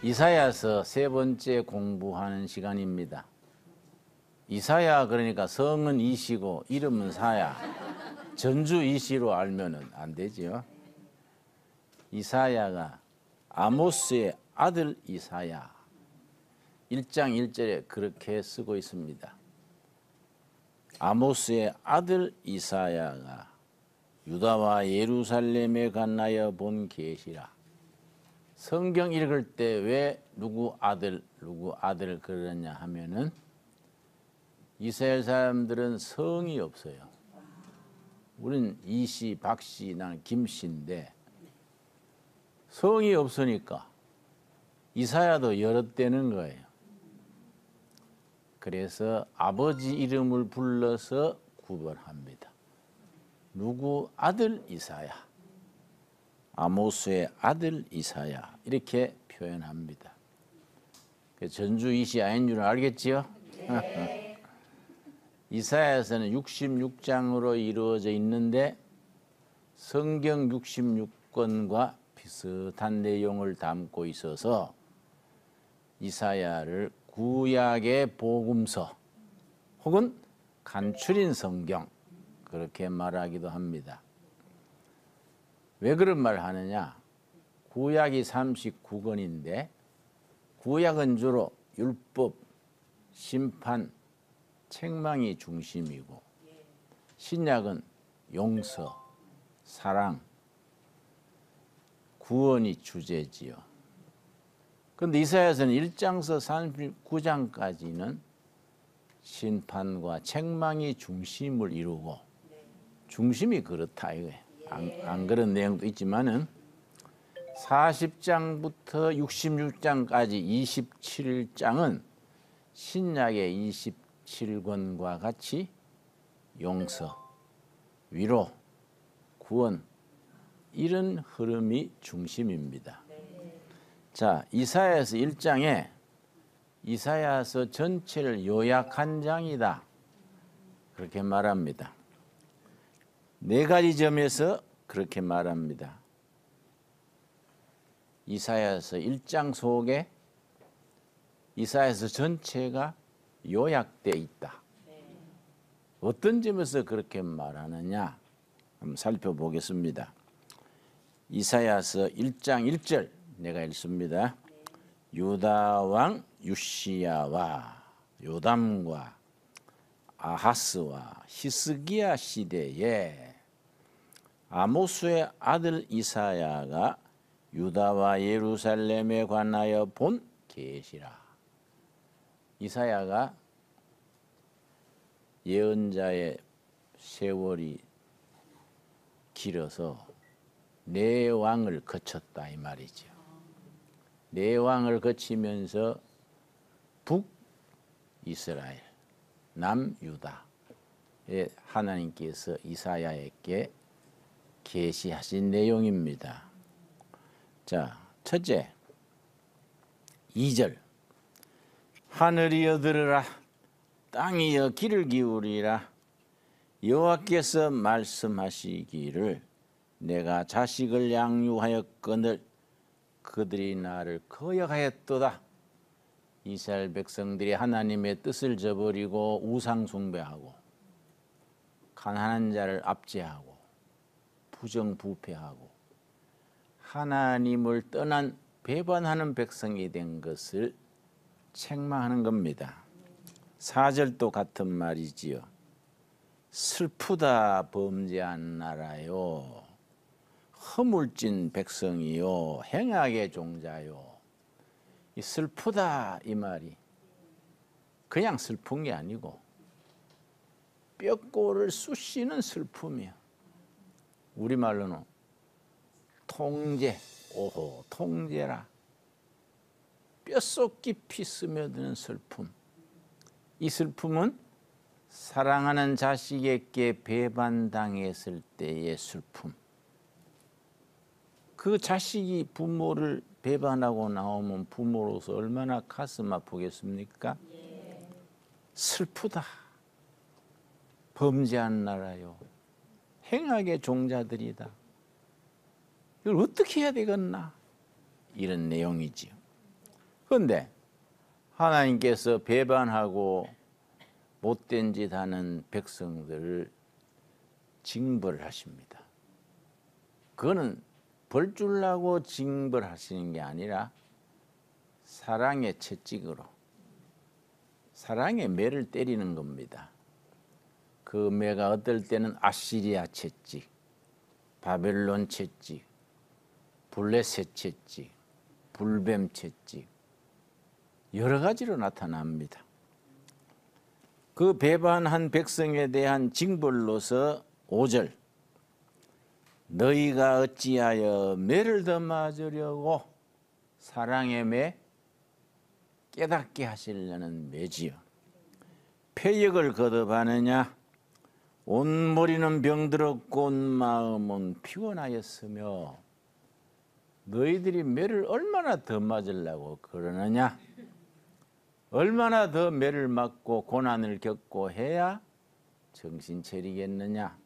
이사야서 세 번째 공부하는 시간입니다. 이사야 그러니까 성은 이시고 이름은 사야. 전주 이시로 알면은 안 되지요. 이사야가 아모스의 아들 이사야. 1장 1절에 그렇게 쓰고 있습니다. 아모스의 아들 이사야가 유다와 예루살렘에 관하여 본 계시라. 성경 읽을 때 왜 누구 아들 그러냐 하면은 이스라엘 사람들은 성이 없어요. 우린 이씨, 박씨, 나는 김씨인데 성이 없으니까 이사야도 여럿되는 거예요. 그래서 아버지 이름을 불러서 구별합니다. 누구 아들 이사야, 아모스의 아들 이사야 이렇게 표현합니다. 전주 이시 아닌 줄 알겠지요? 네. 이사야서는 66장으로 이루어져 있는데 성경 66권과 비슷한 내용을 담고 있어서 이사야를 구약의 복음서 혹은 간추린 성경 그렇게 말하기도 합니다. 왜 그런 말을 하느냐? 구약이 39권인데 구약은 주로 율법, 심판, 책망이 중심이고 신약은 용서, 사랑, 구원이 주제지요. 그런데 이사야서는 1장서 39장까지는 심판과 책망이 중심을 이루고 중심이 그렇다 이거예요. 안 그런 내용도 있지만은 40장부터 66장까지 27장은 신약의 27권과 같이 용서, 위로, 구원 이런 흐름이 중심입니다. 자, 이사야서 1장에 이사야서 전체를 요약한 장이다 그렇게 말합니다. 네 가지 점에서 그렇게 말합니다. 이사야서 1장 속에 이사야서 전체가 요약되어 있다. 어떤 점에서 그렇게 말하느냐 한번 살펴보겠습니다. 이사야서 1장 1절 내가 읽습니다. 유다 왕 요시야와 요담과 아하스와 히스기야 시대에 아모스의 아들 이사야가 유다와 예루살렘에 관하여 본 계시라. 이사야가 예언자의 세월이 길어서 네 왕을 거쳤다 이 말이죠. 네 왕을 거치면서 북이스라엘, 남유다에 하나님께서 이사야에게 계시하신 내용입니다. 자, 첫째 2절 하늘이여 들으라 땅이여 귀를 기울이라 여호와께서 말씀하시기를 내가 자식을 양육하였거늘 그들이 나를 거역하였도다. 이스라엘 백성들이 하나님의 뜻을 저버리고 우상 숭배하고 가난한 자를 압제하고 부정부패하고 하나님을 떠난 배반하는 백성이 된 것을 책망하는 겁니다. 4절도 같은 말이지요. 슬프다 범죄한 나라요 허물진 백성이요 행악의 종자요. 이 슬프다 이 말이 그냥 슬픈 게 아니고 뼈골을 쑤시는 슬픔이야. 우리말로는 통제, 오호 통제라. 뼛속 깊이 스며드는 슬픔. 이 슬픔은 사랑하는 자식에게 배반당했을 때의 슬픔. 그 자식이 부모를 배반하고 나오면 부모로서 얼마나 가슴 아프겠습니까? 슬프다. 범죄한 나라요. 행악의 종자들이다. 이걸 어떻게 해야 되겠나? 이런 내용이지요. 그런데 하나님께서 배반하고 못된 짓 하는 백성들을 징벌하십니다. 그거는 벌 주려고 징벌하시는 게 아니라 사랑의 채찍으로, 사랑의 매를 때리는 겁니다. 그 매가 어떨 때는 아시리아 채찍, 바벨론 채찍, 블레셋 채찍, 불뱀 채찍, 여러 가지로 나타납니다. 그 배반한 백성에 대한 징벌로서 5절, 너희가 어찌하여 매를 더 맞으려고 사랑의 매, 깨닫게 하시려는 매지요. 패역을 거듭하느냐, 온 머리는 병들었고 온 마음은 피곤하였으며, 너희들이 매를 얼마나 더 맞으려고 그러느냐, 얼마나 더 매를 맞고 고난을 겪고 해야 정신 차리겠느냐.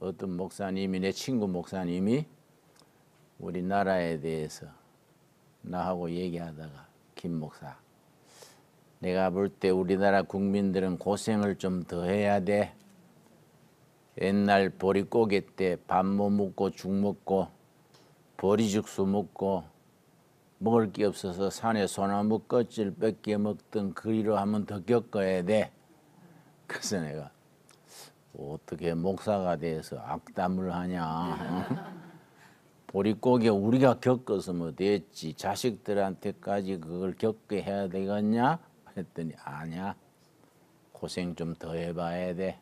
어떤 목사님이, 내 친구 목사님이 우리나라에 대해서 나하고 얘기하다가, 김 목사, 내가 볼 때 우리나라 국민들은 고생을 좀 더 해야 돼. 옛날 보릿고개 때 밥 못 먹고 죽 먹고 보리죽수 먹고 먹을 게 없어서 산에 소나무 껍질 뺏겨 먹던 그리로 하면 더 겪어야 돼. 그래서 내가 어떻게 목사가 돼서 악담을 하냐. 보릿고개 우리가 겪어서 뭐 됐지, 자식들한테까지 그걸 겪게 해야 되겠냐? 했더니 아니야, 고생 좀 더 해봐야 돼.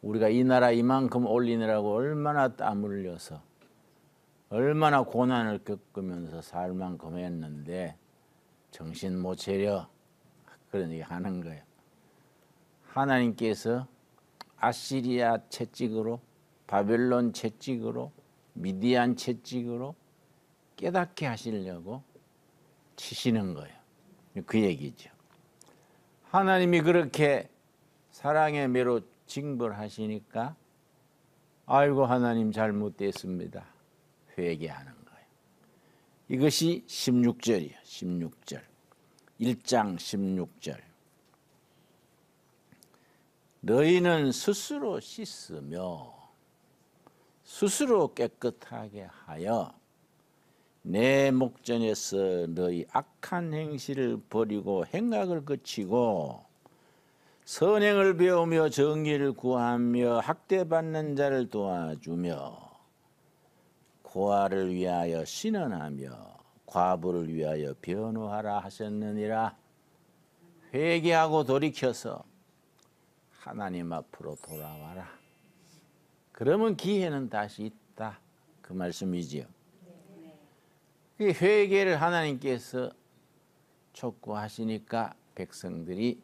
우리가 이 나라 이만큼 올리느라고 얼마나 땀 흘려서 얼마나 고난을 겪으면서 살 만큼 했는데 정신 못 차려. 그런 얘기 하는 거예요. 하나님께서 아시리아 채찍으로, 바벨론 채찍으로, 미디안 채찍으로 깨닫게 하시려고 치시는 거예요. 그 얘기죠. 하나님이 그렇게 사랑의 매로 징벌하시니까 아이고 하나님 잘못됐습니다, 회개하는 거예요. 이것이 16절이에요. 16절. 1장 16절. 너희는 스스로 씻으며 스스로 깨끗하게 하여 내 목전에서 너희 악한 행실을 버리고 행악을 그치고 선행을 배우며 정의를 구하며 학대받는 자를 도와주며 고아를 위하여 신원하며 과부를 위하여 변호하라 하셨느니라. 회개하고 돌이켜서 하나님 앞으로 돌아와라. 그러면 기회는 다시 있다. 그 말씀이지요. 그 회개를 하나님께서 촉구하시니까 백성들이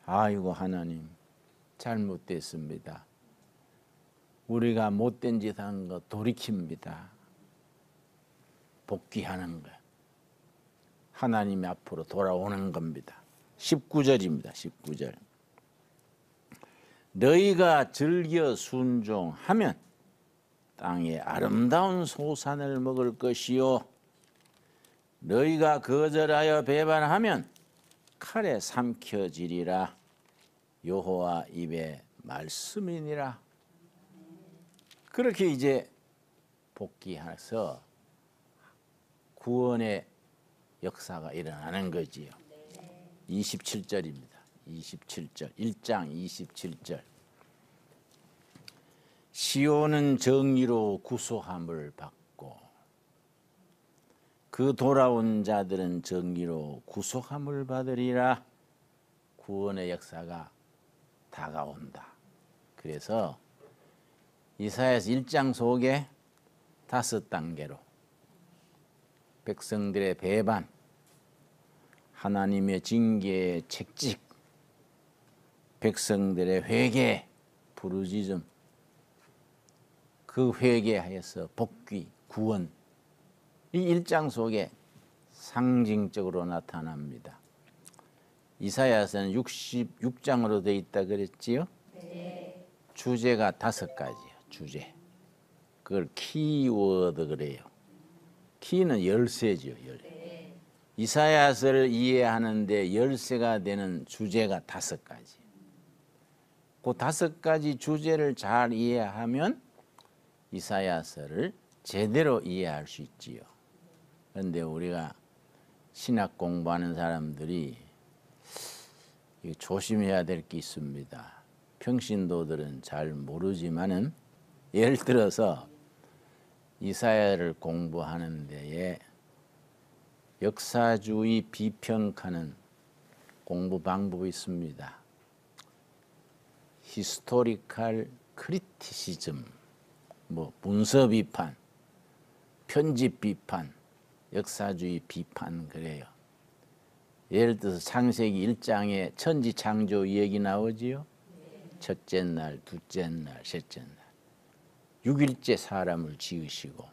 아이고 하나님 잘못됐습니다. 우리가 못된 짓 한 거 돌이킵니다. 복귀하는 거. 하나님 앞으로 돌아오는 겁니다. 19절입니다. 19절. 너희가 즐겨 순종하면 땅에 아름다운 소산을 먹을 것이요 너희가 거절하여 배반하면 칼에 삼켜지리라. 여호와 입의 말씀이니라. 그렇게 이제 복귀해서 구원의 역사가 일어나는 거지요. 27절입니다. 27절. 1장 27절. 시온은 정의로 구속함을 받고 그 돌아온 자들은 정의로 구속함을 받으리라. 구원의 역사가 다가온다. 그래서 이사야서 1장 속에 5단계로 백성들의 배반, 하나님의 징계의 책찍, 백성들의 회개, 부르짖음, 그 회개하여서 복귀, 구원, 이 1장 속에 상징적으로 나타납니다. 이사야서는 66장으로 되어 있다 그랬지요? 네. 주제가 5가지예요. 주제. 그걸 키워드 그래요. 키는 열쇠죠. 이사야서를 이해하는데 열쇠가 되는 주제가 5가지. 그 5가지 주제를 잘 이해하면 이사야서를 제대로 이해할 수 있지요. 그런데 우리가 신학 공부하는 사람들이 조심해야 될 게 있습니다. 평신도들은 잘 모르지만은 예를 들어서 이사야를 공부하는 데에 역사주의 비평하는 공부 방법이 있습니다. 히스토리컬 크리티시즘, 문서 비판, 편집 비판, 역사주의 비판 그래요. 예를 들어서 창세기 1장에 천지 창조 얘기 나오지요. 첫째 날, 둘째 날, 셋째 날. 6일째 사람을 지으시고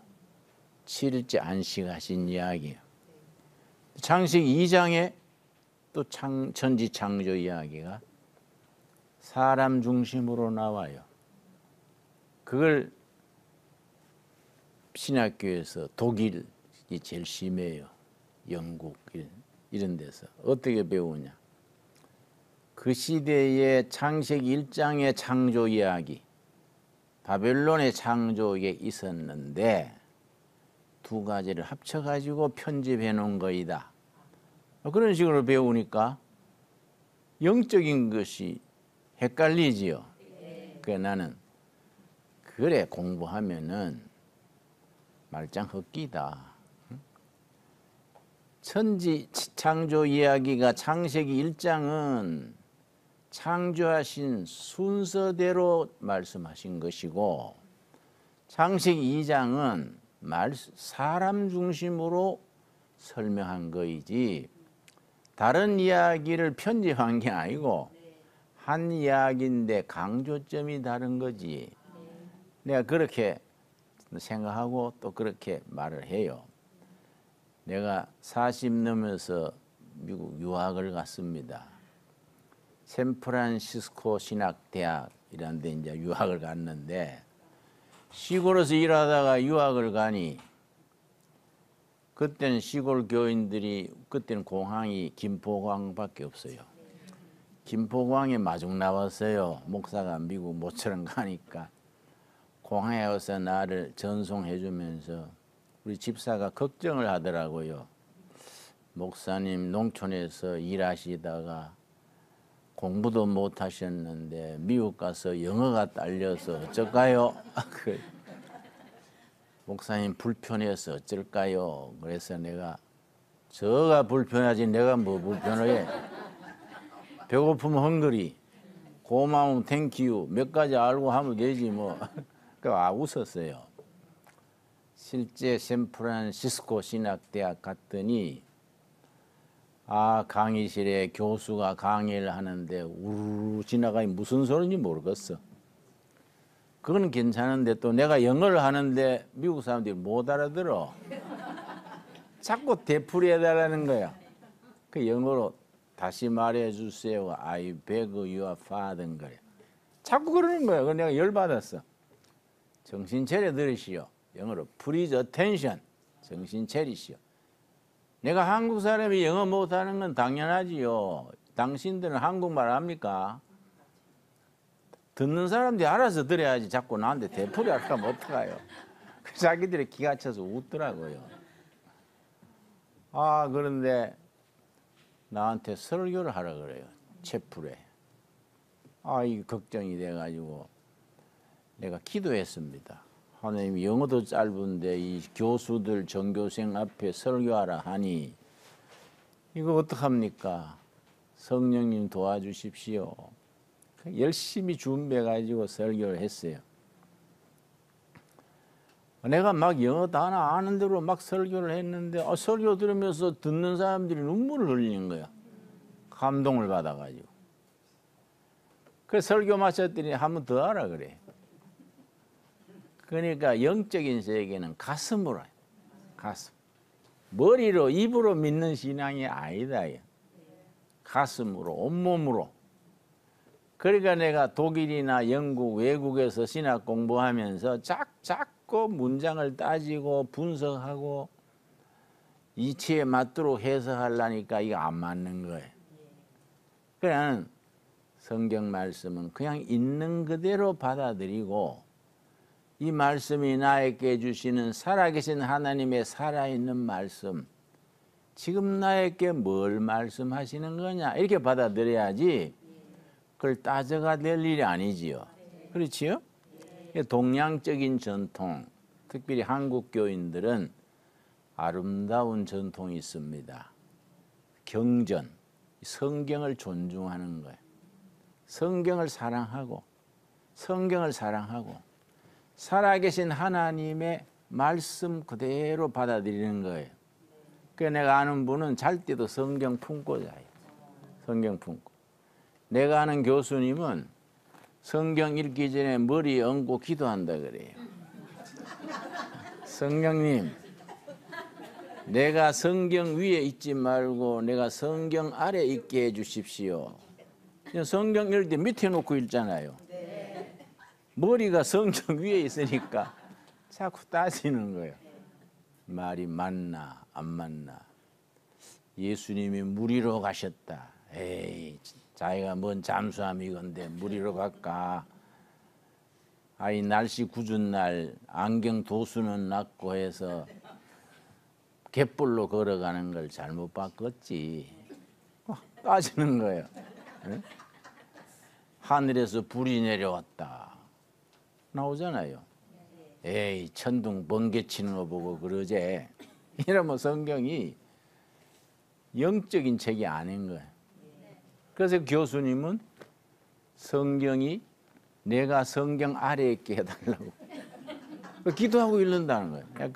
7일째 안식하신 이야기예요. 창세기 2장에 또 천지 창조 이야기가 사람 중심으로 나와요. 그걸 신학교에서 독일이 제일 심해요. 영국 이런 데서 어떻게 배우냐. 그 시대의 창세기 1장의 창조 이야기, 바벨론의 창조에 있었는데 2가지를 합쳐가지고 편집해 놓은 거이다. 그런 식으로 배우니까 영적인 것이 헷갈리지요. 그래서 나는 그래 공부하면은 말짱 헛기다. 천지 창조 이야기가 창세기 1장은 창조하신 순서대로 말씀하신 것이고 창세기 2장은 사람 중심으로 설명한 거이지 다른 이야기를 편집한 게 아니고 한 이야기인데 강조점이 다른 거지. 내가 그렇게 생각하고 또 그렇게 말을 해요. 내가 40 넘어서 미국 유학을 갔습니다. 샌프란시스코 신학대학이라는 데 이제 유학을 갔는데 시골에서 일하다가 유학을 가니 그때는 시골 교인들이 그때는 공항이 김포공항밖에 없어요. 김포공항에 마중 나왔어요. 목사가 미국 모처럼 가니까 공항에 와서 나를 전송해 주면서 우리 집사가 걱정을 하더라고요. 목사님 농촌에서 일하시다가 공부도 못 하셨는데 미국 가서 영어가 딸려서 어쩔까요? 목사님 불편해서 어쩔까요? 그래서 내가 저가 불편하지 내가 뭐 불편해. 배고프면 헝그리, 고마우면 땡큐 몇 가지 알고 하면 되지 뭐. 웃었어요. 실제 샌프란시스코 신학대학 갔더니 강의실에 교수가 강의를 하는데 우르르 지나가니 무슨 소리인지 모르겠어. 그건 괜찮은데 또 내가 영어를 하는데 미국 사람들이 못 알아들어. 자꾸 되풀이해달라는 거야. 그 영어로 다시 말해주세요. I beg your pardon 그래. 자꾸 그러는 거야. 그래서 내가 열받았어. 정신 차려 들으시오. 영어로 please attention. 정신 차리시오. 내가 한국 사람이 영어 못하는 건 당연하지요. 당신들은 한국말 합니까? 듣는 사람들이 알아서 들어야지 자꾸 나한테 되풀이 할까 면 어떡해요. 자기들이 기가 차서 웃더라고요. 그런데 나한테 설교를 하라 그래요. 채플에. 이 걱정이 돼가지고 내가 기도했습니다. 하나님 영어도 짧은데 이 교수들 전교생 앞에 설교하라 하니 이거 어떡합니까? 성령님 도와주십시오. 열심히 준비해가지고 설교를 했어요. 내가 막 영어 단어 아는 대로 막 설교를 했는데 설교 들으면서 듣는 사람들이 눈물을 흘리는 거야. 감동을 받아가지고. 그래서 설교 마쳤더니 한 번 더 하라 그래. 그러니까 영적인 세계는 가슴으로 해요. 가슴. 머리로 입으로 믿는 신앙이 아니다. 가슴으로 온몸으로. 그러니까 내가 독일이나 영국 외국에서 신학 공부하면서 자꾸 문장을 따지고 분석하고 이치에 맞도록 해석하려니까 이게 안 맞는 거예요. 그냥 성경 말씀은 그냥 있는 그대로 받아들이고 이 말씀이 나에게 주시는 살아계신 하나님의 살아있는 말씀, 지금 나에게 뭘 말씀하시는 거냐 이렇게 받아들여야지 그걸 따져가 될 일이 아니지요. 그렇지요? 동양적인 전통, 특별히 한국 교인들은 아름다운 전통이 있습니다. 경전, 성경을 존중하는 거예요. 성경을 사랑하고 살아계신 하나님의 말씀 그대로 받아들이는 거예요. 그래서 내가 아는 분은 잘 때도 성경 품고 자요. 성경 품고. 내가 아는 교수님은 성경 읽기 전에 머리에 얹고 기도한다 그래요. 성령님, 내가 성경 위에 있지 말고 내가 성경 아래 있게 해 주십시오. 성경 읽을 때 밑에 놓고 읽잖아요. 머리가 성경 위에 있으니까 자꾸 따지는 거예요. 말이 맞나 안 맞나. 예수님이 무리로 가셨다. 에이, 자기가 뭔 잠수함이건데 무리로 갈까. 아이 날씨 궂은 날 안경 도수는 낮고 해서 갯불로 걸어가는 걸 잘못 바꿨지. 따지는 거예요. 네? 하늘에서 불이 내려왔다 나오잖아요. 에이 천둥 번개 치는 거 보고 그러지. 이러면 성경이 영적인 책이 아닌 거예요. 그래서 교수님은 성경이 내가 성경 아래에 있게 해달라고 기도하고 읽는다는 거예요.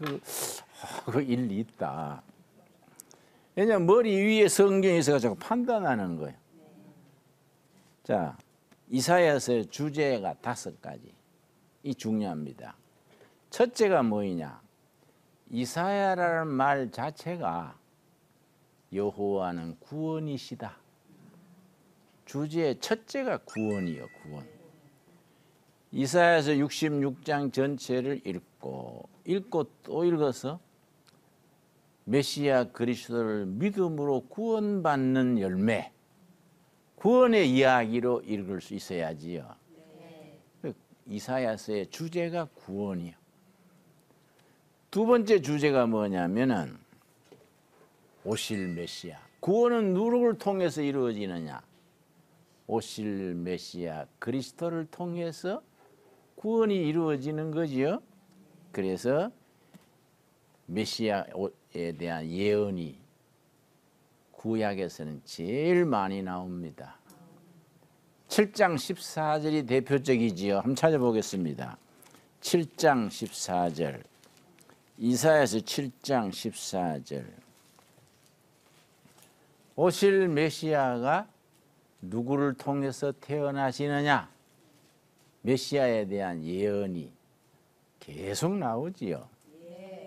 그 일리 있다. 왜냐하면 머리 위에 성경이 있어가지고 판단하는 거예요. 자, 이사야서의 주제가 5가지. 이 중요합니다. 첫째가 뭐냐? 이사야라는 말 자체가 여호와는 구원이시다. 주제의 첫째가 구원이요, 구원. 이사야서 66장 전체를 읽고 또 읽어서 메시아 그리스도를 믿음으로 구원받는 열매, 구원의 이야기로 읽을 수 있어야지요. 이사야서의 주제가 구원이요. 두 번째 주제가 뭐냐면은 오실 메시아. 구원은 누구를 통해서 이루어지느냐? 오실 메시아 그리스도를 통해서 구원이 이루어지는 거지요. 그래서 메시아에 대한 예언이 구약에서는 제일 많이 나옵니다. 7장 14절이 대표적이지요. 한번 찾아보겠습니다. 7장 14절. 이사야서 7장 14절. 오실 메시아가 누구를 통해서 태어나시느냐? 메시아에 대한 예언이 계속 나오지요.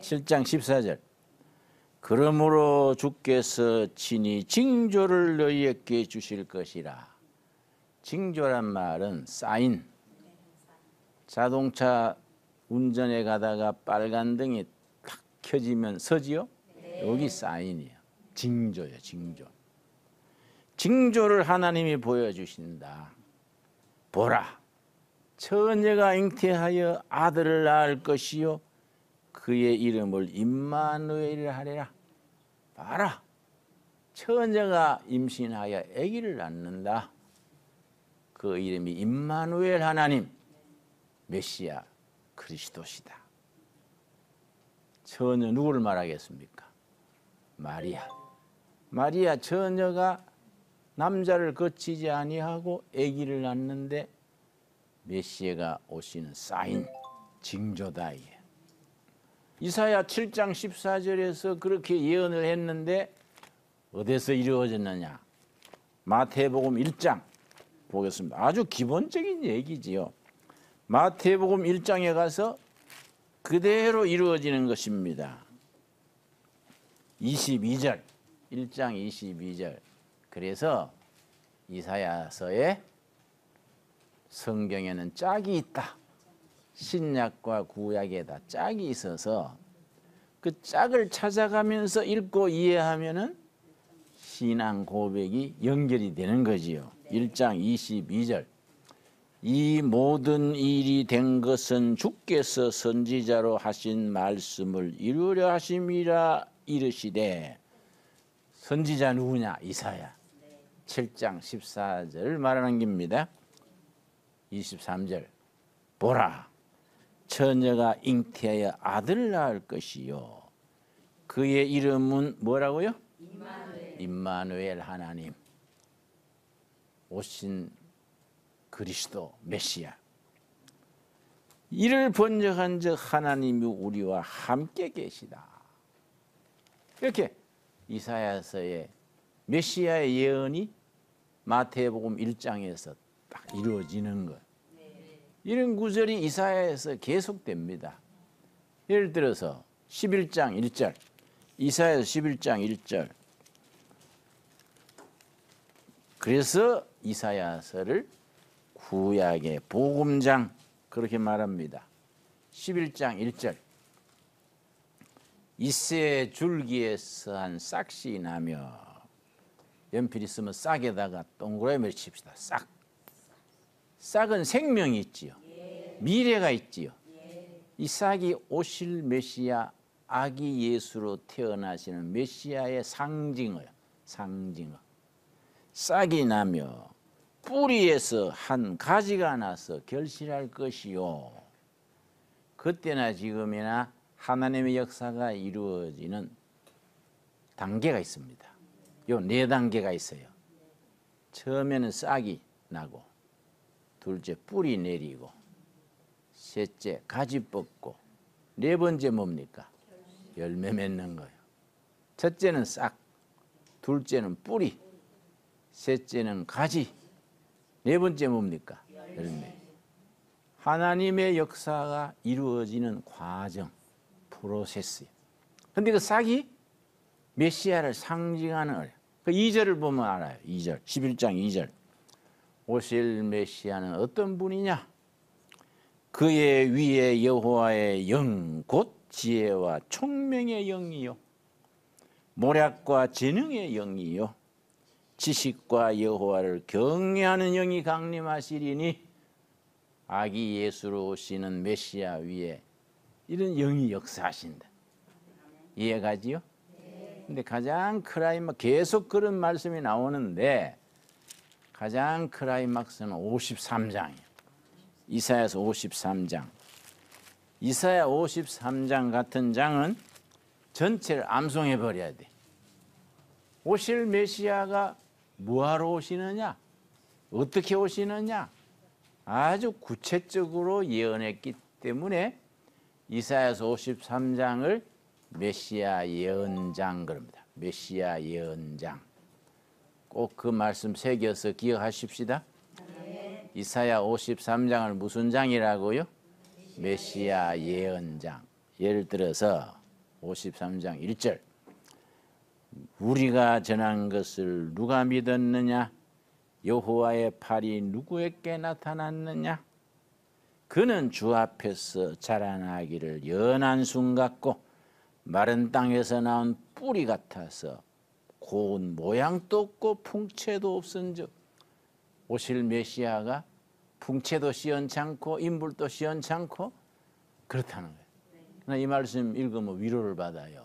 7장 14절. 그러므로 주께서 친히 징조를 너희에게 주실 것이라. 징조란 말은 사인. 자동차 운전에 가다가 빨간 등이 탁 켜지면 서지요? 여기 사인이에요. 징조예요, 징조. 징조를 하나님이 보여주신다. 보라, 처녀가 잉태하여 아들을 낳을 것이요 그의 이름을 임마누엘이라 하리라. 봐라, 처녀가 임신하여 아기를 낳는다. 그 이름이 임마누엘 하나님, 메시아 그리스도시다. 처녀 누구를 말하겠습니까? 마리아. 마리아 처녀가 남자를 거치지 아니하고 아기를 낳는데 메시아가 오시는 사인, 징조다. 이사야 7장 14절에서 그렇게 예언을 했는데 어디서 이루어졌느냐? 마태복음 1장 보겠습니다. 아주 기본적인 얘기지요. 마태복음 1장에 가서 그대로 이루어지는 것입니다. 22절, 1장 22절. 그래서 이사야서에 성경에는 짝이 있다. 신약과 구약에다 짝이 있어서 그 짝을 찾아가면서 읽고 이해하면은 신앙 고백이 연결이 되는 거지요. 1장 22절. 이 모든 일이 된 것은 주께서 선지자로 하신 말씀을 이루려 하심이라 이르시되, 선지자 누구냐? 이사야. 7장 14절을 말하는 겁니다. 23절. 보라, 처녀가 잉태하여 아들을 낳을 것이요 그의 이름은 뭐라고요? 임마누엘. 하나님 오신 그리스도 메시아. 이를 번역한즉 하나님이 우리와 함께 계시다. 이렇게 이사야서의 메시아의 예언이 마태복음 1장에서 딱 이루어지는 것. 이런 구절이 이사야에서 계속됩니다. 예를 들어서 11장 1절, 이사야서 11장 1절. 그래서 이사야서를 구약의 복음장 그렇게 말합니다. 11장 1절. 이새의 줄기에서 한 싹이 나며, 연필 있으면 싹에다가 동그라미를 칩시다. 싹. 싹은 생명이 있지요. 미래가 있지요. 이 싹이 오실 메시아, 아기 예수로 태어나시는 메시아의 상징어요. 상징어. 싹이 나며 뿌리에서 한 가지가 나서 결실할 것이요. 그때나 지금이나 하나님의 역사가 이루어지는 단계가 있습니다. 요 4단계가 있어요. 처음에는 싹이 나고, 둘째 뿌리 내리고, 셋째 가지 뻗고, 네 번째 뭡니까? 열매 맺는 거예요. 첫째는 싹, 둘째는 뿌리, 셋째는 가지, 네 번째 뭡니까? 열매. 하나님의 역사가 이루어지는 과정, 프로세스예요. 그런데 그 싹이 메시아를 상징하는, 그 2절을 보면 알아요. 2절, 11장 2절. 오실 메시아는 어떤 분이냐? 그의 위에 여호와의 영, 곧 지혜와 총명의 영이요, 모략과 재능의 영이요, 지식과 여호와를 경외하는 영이 강림하시리니, 아기 예수로 오시는 메시아 위에 이런 영이 역사하신다. 이해가지요? 근데 가장 크라이막, 계속 그런 말씀이 나오는데 가장 크라이막스는 53장이에요. 이사야서 53장. 이사야 53장 같은 장은 전체를 암송해 버려야 돼. 오실 메시아가 뭐하러 오시느냐? 어떻게 오시느냐? 아주 구체적으로 예언했기 때문에 이사야서 53장을 메시아 예언장 그럽니다. 메시아 예언장. 꼭 그 말씀 새겨서 기억하십시다. 네. 이사야 53장을 무슨 장이라고요? 메시아 예언장. 예를 들어서 53장 1절. 우리가 전한 것을 누가 믿었느냐? 여호와의 팔이 누구에게 나타났느냐? 그는 주 앞에서 자라나기를 연한 순 같고 마른 땅에서 나온 뿌리 같아서 고운 모양도 없고 풍채도 없은즉, 오실 메시아가 풍채도 시원찮고 인물도 시원찮고 그렇다는 거예요. 그러나 이 말씀 읽으면 위로를 받아요.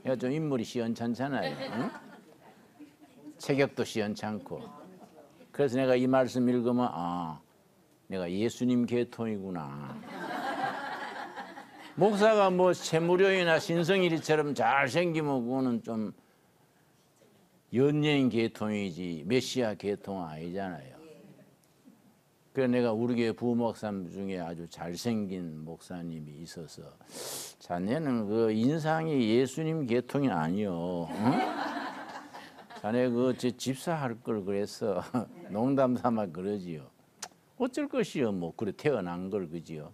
내가 좀 인물이 시원찮잖아요. 응? 체격도 시원찮고. 그래서 내가 이 말씀 읽으면 내가 예수님 계통이구나. 목사가 뭐 채무료이나 신성일이처럼 잘생기면 그거는 좀 연예인 계통이지 메시아 계통은 아니잖아요. 그래서 내가 우리 교회 부목사님 중에 아주 잘생긴 목사님이 있어서, 자네는 그 인상이 예수님 계통이 아니요. 응? 자네 그 집사할 걸 그랬어. 농담 삼아 그러지요. 어쩔 것이요. 뭐 그래 태어난 걸 그지요.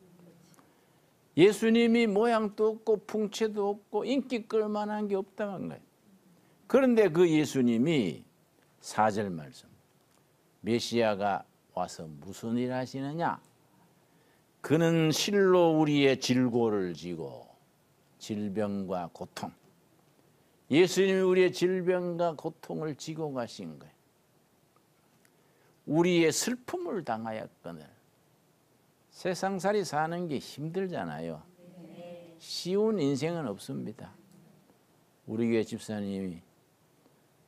예수님이 모양도 없고 풍채도 없고 인기 끌 만한 게 없다는 거예요. 그런데 그 예수님이 4절 말씀, 메시아가 와서 무슨 일 하시느냐? 그는 실로 우리의 질고를 지고, 질병과 고통. 예수님이 우리의 질병과 고통을 지고 가신 거예요. 우리의 슬픔을 당하였거늘. 세상살이 사는 게 힘들잖아요. 쉬운 인생은 없습니다. 우리 교회 집사님이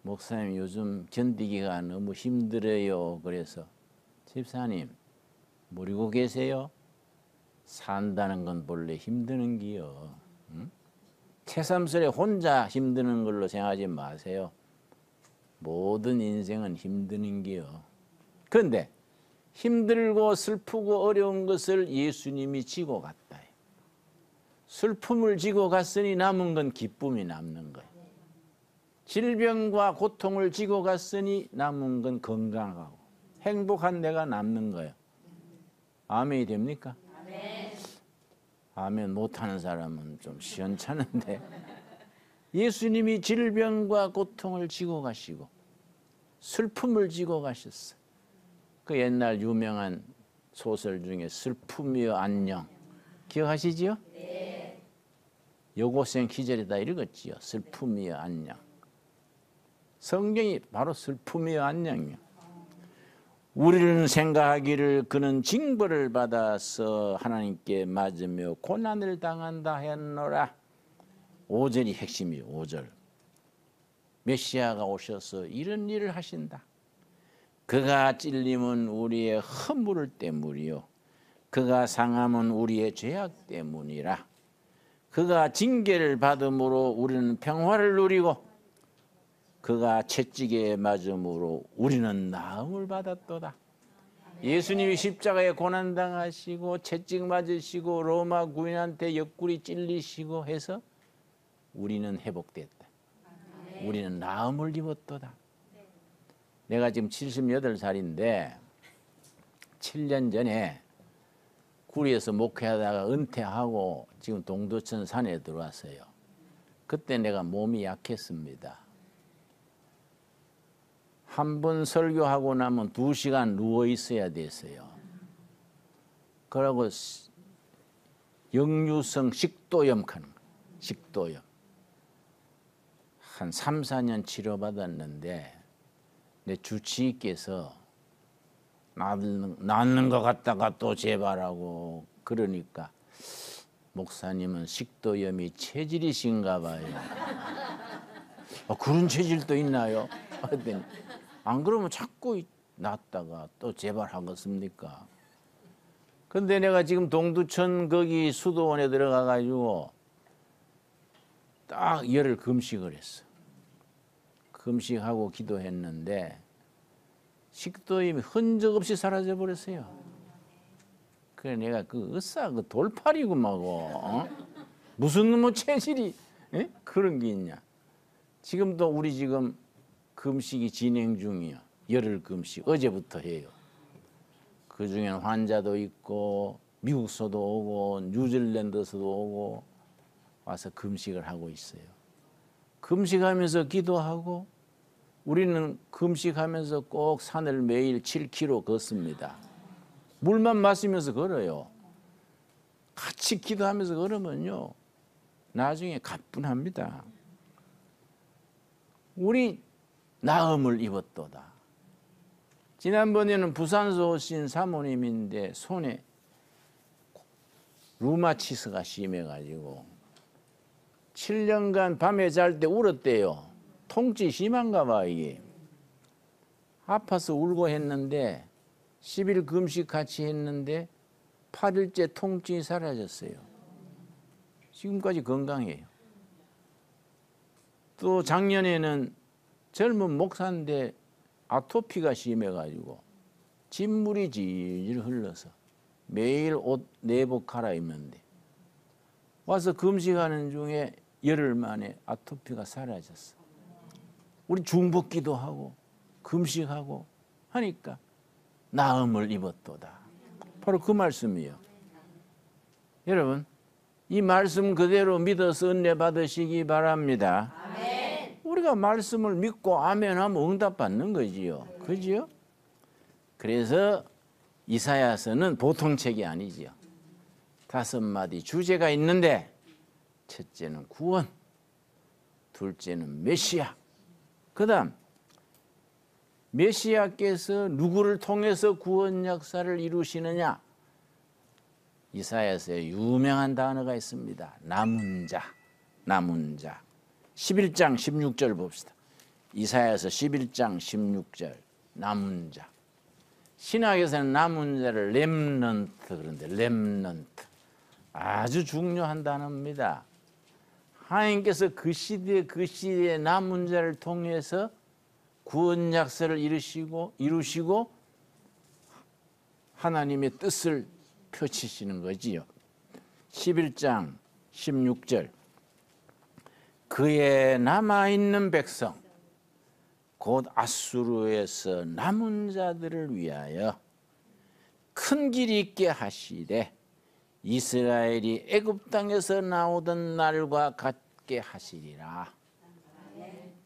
목사님 요즘 견디기가 너무 힘들어요. 그래서 집사님 모르고 계세요? 산다는 건 본래 힘드는 기요. 응? 새삼스레 혼자 힘드는 걸로 생각하지 마세요. 모든 인생은 힘드는 기요. 그런데 힘들고 슬프고 어려운 것을 예수님이 지고 갔다. 슬픔을 지고 갔으니 남은 건 기쁨이 남는 거예요. 질병과 고통을 지고 갔으니 남은 건 건강하고 행복한 내가 남는 거예요. 아멘이 됩니까? 아멘. 아멘 못하는 사람은 좀 시원찮은데 예수님이 질병과 고통을 지고 가시고 슬픔을 지고 가셨어요. 그 옛날 유명한 소설 중에 슬픔이여 안녕 기억하시지요? 네. 여고생 시절에다 읽었지요. 슬픔이여 안녕. 성경이 바로 슬픔이여 안녕이요. 우리는 생각하기를 그는 징벌을 받아서 하나님께 맞으며 고난을 당한다 했노라. 5절이 핵심이에요. 5절. 메시아가 오셔서 이런 일을 하신다. 그가 찔림은 우리의 허물 때문이요 그가 상함은 우리의 죄악 때문이라. 그가 징계를 받음으로 우리는 평화를 누리고 그가 채찍에 맞음으로 우리는 나음을 받았도다. 예수님이 십자가에 고난당하시고 채찍 맞으시고 로마 군인한테 옆구리 찔리시고 해서 우리는 회복됐다. 우리는 나음을 입었도다. 내가 지금 78살인데 7년 전에 구리에서 목회하다가 은퇴하고 지금 동두천 산에 들어왔어요. 그때 내가 몸이 약했습니다. 한 번 설교하고 나면 2시간 누워 있어야 됐어요. 그러고 역류성 식도염 하는 거예요. 식도염. 한 3, 4년 치료받았는데 내 주치의께서 낫는 것 같다가 또 재발하고 그러니까 목사님은 식도염이 체질이신가 봐요. 그런 체질도 있나요? 하더니 안 그러면 자꾸 낫다가 또 재발하겠습니까? 근데 내가 지금 동두천 거기 수도원에 들어가 가지고 딱 열흘 금식을 했어. 금식하고 기도했는데 식도염이 흔적 없이 사라져 버렸어요. 그래 내가 그 으쌰 그 돌팔이구마고 무슨 뭐 체질이 그런 게 있냐. 지금도 우리 지금 금식이 진행 중이야. 열흘 금식 어제부터 해요. 그 중에는 환자도 있고 미국서도 오고 뉴질랜드서도 오고 와서 금식을 하고 있어요. 금식하면서 기도하고 우리는 금식하면서 꼭 산을 매일 7km 걷습니다. 물만 마시면서 걸어요. 같이 기도하면서 걸으면요. 나중에 가뿐합니다. 우리 나음을 입었도다. 지난번에는 부산서 오신 사모님인데 손에 루마티스가 심해가지고 7년간 밤에 잘 때 울었대요. 통증이 심한가 봐 이게. 아파서 울고 했는데 10일 금식 같이 했는데 8일째 통증이 사라졌어요. 지금까지 건강해요. 또 작년에는 젊은 목사인데 아토피가 심해가지고 진물이 질질 흘러서 매일 옷 내복 갈아입는데 와서 금식하는 중에 열흘 만에 아토피가 사라졌어. 우리 중복기도 하고 금식하고 하니까 나음을 입었도다. 바로 그 말씀이에요. 여러분 이 말씀 그대로 믿어서 은혜 받으시기 바랍니다. 아멘. 우리가 말씀을 믿고 아멘 하면 응답 받는 거지요. 그지요? 그래서 이사야서는 보통 책이 아니지요. 5마디 주제가 있는데 첫째는 구원, 둘째는 메시아. 그 다음 메시아께서 누구를 통해서 구원 역사를 이루시느냐? 이사야서에 유명한 단어가 있습니다. 남은 자, 남은 자. 11장 16절 봅시다. 이사야서 11장 16절. 남은 자. 신학에서는 남은 자를 렘넌트 그런데 렘넌트. 아주 중요한 단어입니다. 하나님께서 그 시대의 남은 자를 통해서 구원 역사를 이루시고 하나님의 뜻을 펼치시는 거지요. 11장 16절. 그의 남아있는 백성 곧 아수르에서 남은 자들을 위하여 큰 길이 있게 하시되 이스라엘이 애굽 땅에서 나오던 날과 같게 하시리라.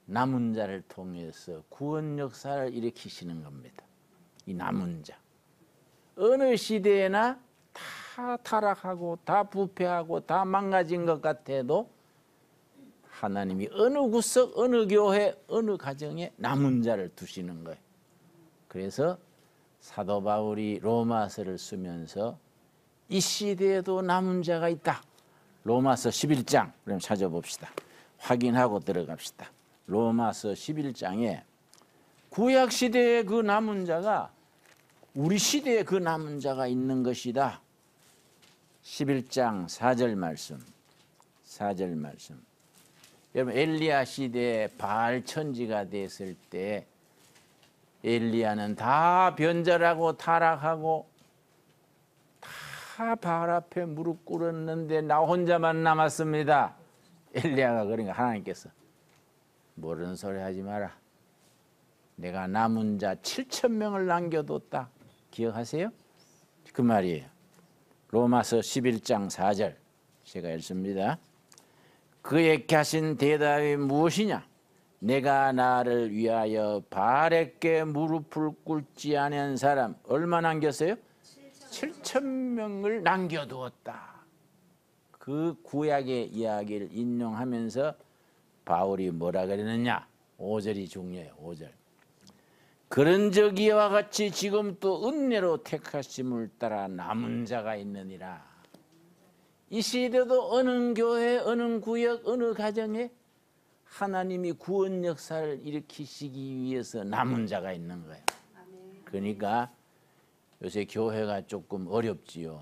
남은 자를 통해서 구원 역사를 일으키시는 겁니다. 이 남은 자. 어느 시대에나 다 타락하고 다 부패하고 다 망가진 것 같아도 하나님이 어느 구석, 어느 교회, 어느 가정에 남은 자를 두시는 거예요. 그래서 사도 바울이 로마서를 쓰면서 이 시대에도 남은 자가 있다. 로마서 11장 그럼 찾아봅시다. 확인하고 들어갑시다. 로마서 11장에 구약 시대의 그 남은 자가 우리 시대에 그 남은 자가 있는 것이다. 11장 4절 말씀. 4절 말씀. 여러분 엘리야 시대에 바알 천지가 됐을 때 엘리야는 다 변절하고 타락하고 다 바알 앞에 무릎 꿇었는데 나 혼자만 남았습니다. 엘리야가 그러니까 하나님께서 모르는 소리 하지 마라. 내가 남은 자 7,000명을 남겨뒀다. 기억하세요? 그 말이에요. 로마서 11장 4절 제가 읽습니다. 그에게 하신 대답이 무엇이냐? 내가 나를 위하여 바알에게 무릎을 꿇지 않은 사람 얼마 남겼어요? 7,000명을 남겨두었다. 그 구약의 이야기를 인용하면서 바울이 뭐라 그랬느냐? 5절이 중요해요. 5절. 그런 적 이와 같이 지금 또 은혜로 택하심을 따라 남은 자가 있느니라. 이 시대도 어느 교회, 어느 구역, 어느 가정에 하나님이 구원 역사를 일으키시기 위해서 남은 자가 있는 거예요. 그러니까 요새 교회가 조금 어렵지요.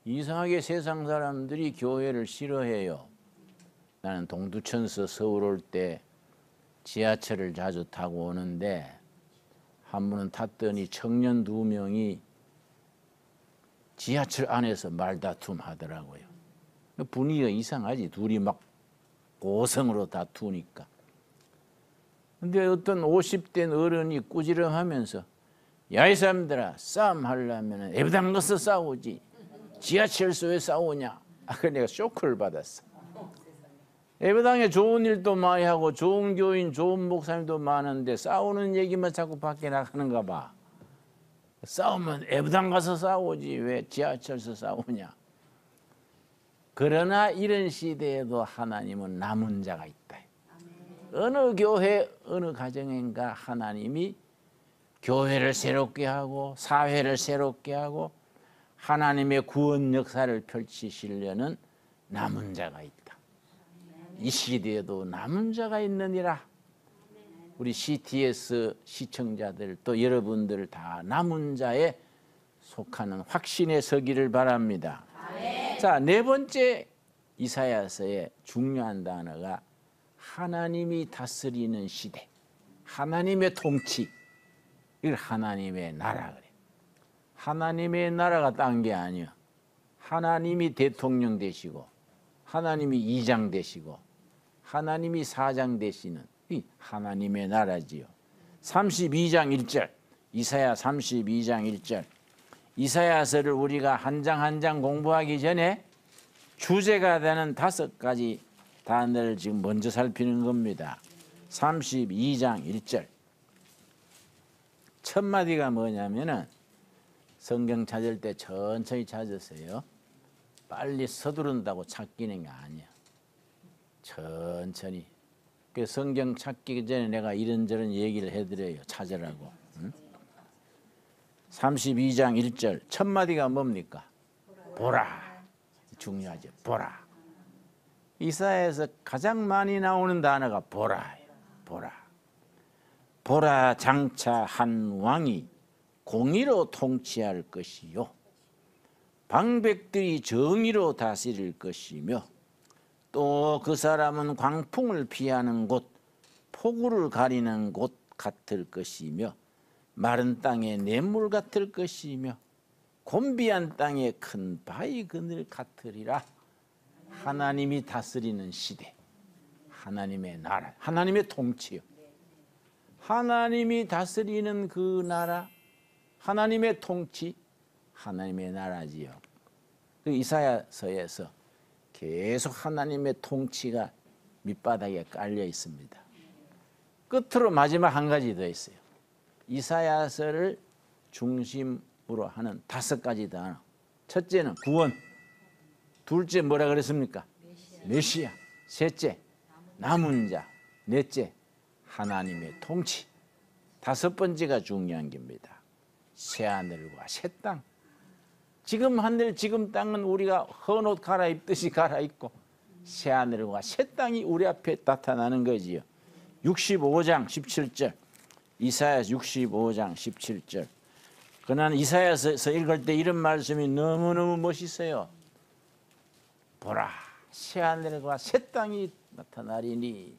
이상하게 세상 사람들이 교회를 싫어해요. 나는 동두천서 서울 올 때 지하철을 자주 타고 오는데 한 번은 탔더니 청년 2명이 지하철 안에서 말다툼 하더라고요. 분위기가 이상하지. 둘이 막 고성으로 다투니까. 근데 어떤 50대 어른이 꾸지람하면서 야 이 사람들아 싸움 하려면 애부당 가서 싸우지 지하철에서 왜 싸우냐. 그래서 내가 쇼크를 받았어. 예배당에 좋은 일도 많이 하고 좋은 교인, 좋은 목사님도 많은데 싸우는 얘기만 자꾸 밖에 나가는가 봐. 싸우면 예배당 가서 싸우지 왜 지하철에서 싸우냐. 그러나 이런 시대에도 하나님은 남은 자가 있다. 어느 교회, 어느 가정인가 하나님이 교회를 새롭게 하고 사회를 새롭게 하고 하나님의 구원 역사를 펼치시려는 남은 자가 있다. 이 시대에도 남은 자가 있느니라. 우리 CTS 시청자들 또 여러분들 다 남은 자에 속하는 확신에 서기를 바랍니다. 자, 네 번째 이사야서의 중요한 단어가 하나님이 다스리는 시대, 하나님의 통치, 이걸 하나님의 나라 그래. 하나님의 나라가 딴 게 아니야. 하나님이 대통령 되시고 하나님이 이장 되시고 하나님이 사장 되시는 이 하나님의 나라지요. 32장 1절 이사야 32장 1절 이사야서를 우리가 한 장 한 장 공부하기 전에 주제가 되는 5가지 단어를 지금 먼저 살피는 겁니다. 32장 1절 첫 마디가 뭐냐면은 성경 찾을 때 천천히 찾으세요. 빨리 서두른다고 찾기는 게 아니야. 천천히. 그 성경 찾기 전에 내가 이런저런 얘기를 해드려요. 찾으라고. 응? 32장 1절 첫 마디가 뭡니까? 보라. 중요하죠. 보라. 이사야에서 가장 많이 나오는 단어가 보라예요. 보라. 보라, 장차 한 왕이 공의로 통치할 것이요 방백들이 정의로 다스릴 것이며 또 그 사람은 광풍을 피하는 곳, 폭우를 가리는 곳 같을 것이며 마른 땅에 냇물 같을 것이며 곤비한 땅에 큰 바위 그늘 같으리라. 하나님이 다스리는 시대, 하나님의 나라, 하나님의 통치요. 하나님이 다스리는 그 나라, 하나님의 통치, 하나님의 나라지요. 그 이사야서에서 계속 하나님의 통치가 밑바닥에 깔려 있습니다. 끝으로 마지막 한 가지 더 있어요. 이사야서를 중심으로 하는 5가지 단어. 첫째는 구원, 둘째 뭐라 그랬습니까? 메시아. 셋째 남은 자, 넷째 하나님의 통치. 5번째가 중요한 겁니다. 새하늘과 새 땅. 지금 하늘 지금 땅은 우리가 헌옷 갈아입듯이 갈아입고 새하늘과 새 땅이 우리 앞에 나타나는 거지요. 65장 17절 이사야서 65장 17절 그러나 이사야서 읽을 때 이런 말씀이 너무너무 멋있어요. 보라 새하늘과 새 땅이 나타나리니.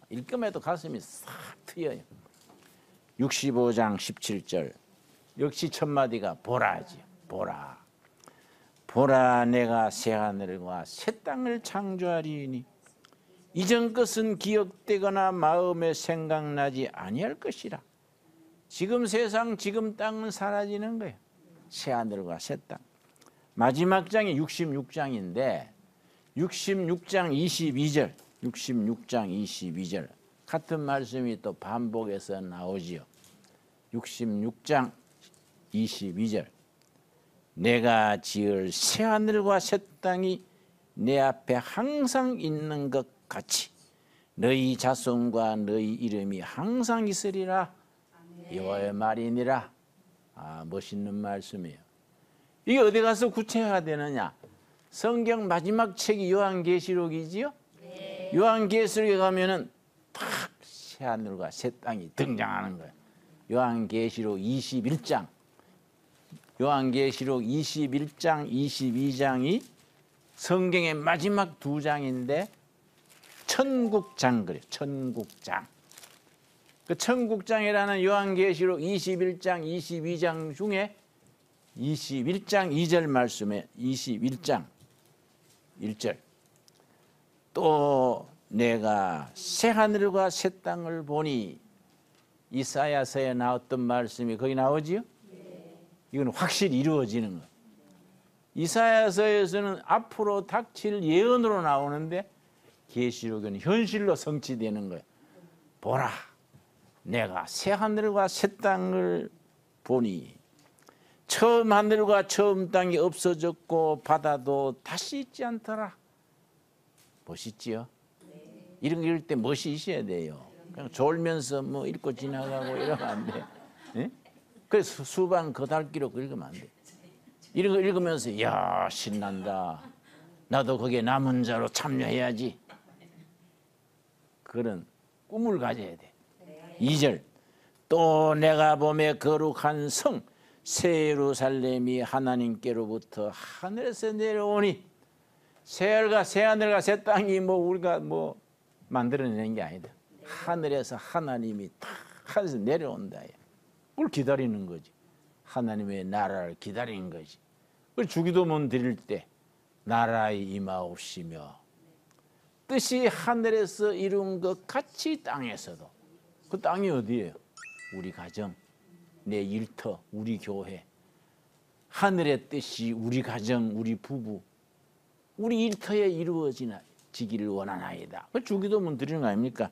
읽음에도 가슴이 싹 트여요. 65장 17절 역시 첫 마디가 보라지요. 보라. 보라 내가 새하늘과 새 땅을 창조하리니 이전 것은 기억되거나 마음에 생각나지 아니할 것이라. 지금 세상 지금 땅은 사라지는 거예요. 새하늘과 새 땅. 마지막 장이 66장인데 66장 22절 66장 22절 같은 말씀이 또 반복해서 나오지요. 66장 22절 내가 지을 새하늘과 새 땅이 내 앞에 항상 있는 것 같이 너희 자손과 너희 이름이 항상 있으리라. 여호와의 말이니라. 멋있는 말씀이에요. 이게 어디 가서 구체화되느냐? 성경 마지막 책이 요한계시록이지요. 네. 요한계시록에 가면은 탁 새하늘과 새 땅이 등장하는 거예요. 요한계시록 21장 요한계시록 21장 22장이 성경의 마지막 2장인데 천국장 그래요. 천국장. 그 천국장이라는 요한계시록 21장 22장 중에 21장 2절 말씀에 21장 1절 또 내가 새하늘과 새 땅을 보니 이사야서에 나왔던 말씀이 거기 나오지요? 이건 확실히 이루어지는 거예요. 이사야서에서는 앞으로 닥칠 예언으로 나오는데 계시록은 현실로 성취되는 거예요. 보라, 내가 새 하늘과 새 땅을 보니 처음 하늘과 처음 땅이 없어졌고 바다도 다시 있지 않더라. 멋있지요? 이런 거 읽을 때 멋이 있어야 돼요. 그냥 졸면서 뭐 읽고 지나가고 이러면 안 돼. 네? 그래서 수반 거달기로 읽으면 안 돼. 이런 거 읽으면서 이야 신난다. 나도 거기에 남은 자로 참여해야지. 그런 꿈을 가져야 돼. 2절 또 내가 보매 거룩한 성 새 예루살렘이 하나님께로부터 하늘에서 내려오니 새하늘과 새 땅이 뭐 우리가 뭐 만들어내는 게 아니다. 하늘에서 하나님이 다 하늘에서 내려온다. 그걸 기다리는 거지. 하나님의 나라를 기다리는 거지. 주기도문 드릴 때 나라의 임하옵시며 뜻이 하늘에서 이룬 것 같이 땅에서도. 그 땅이 어디예요? 우리 가정, 내 일터, 우리 교회. 하늘의 뜻이 우리 가정, 우리 부부, 우리 일터에 이루어지기를 원하나이다. 그 주기도문 드리는 거 아닙니까?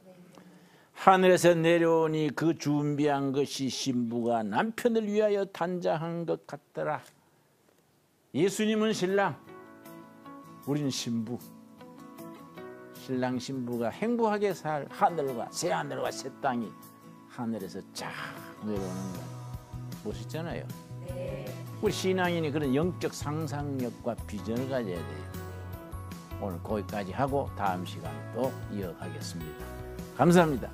하늘에서 내려오니 그 준비한 것이 신부가 남편을 위하여 단장한 것 같더라. 예수님은 신랑, 우리는 신부, 신랑 신부가 행복하게 살 하늘과 새 하늘과 새 땅이 하늘에서 쫙 내려오는 거 멋있잖아요. 우리 신앙인이 그런 영적 상상력과 비전을 가져야 돼요. 오늘 거기까지 하고 다음 시간 또 이어가겠습니다. 감사합니다.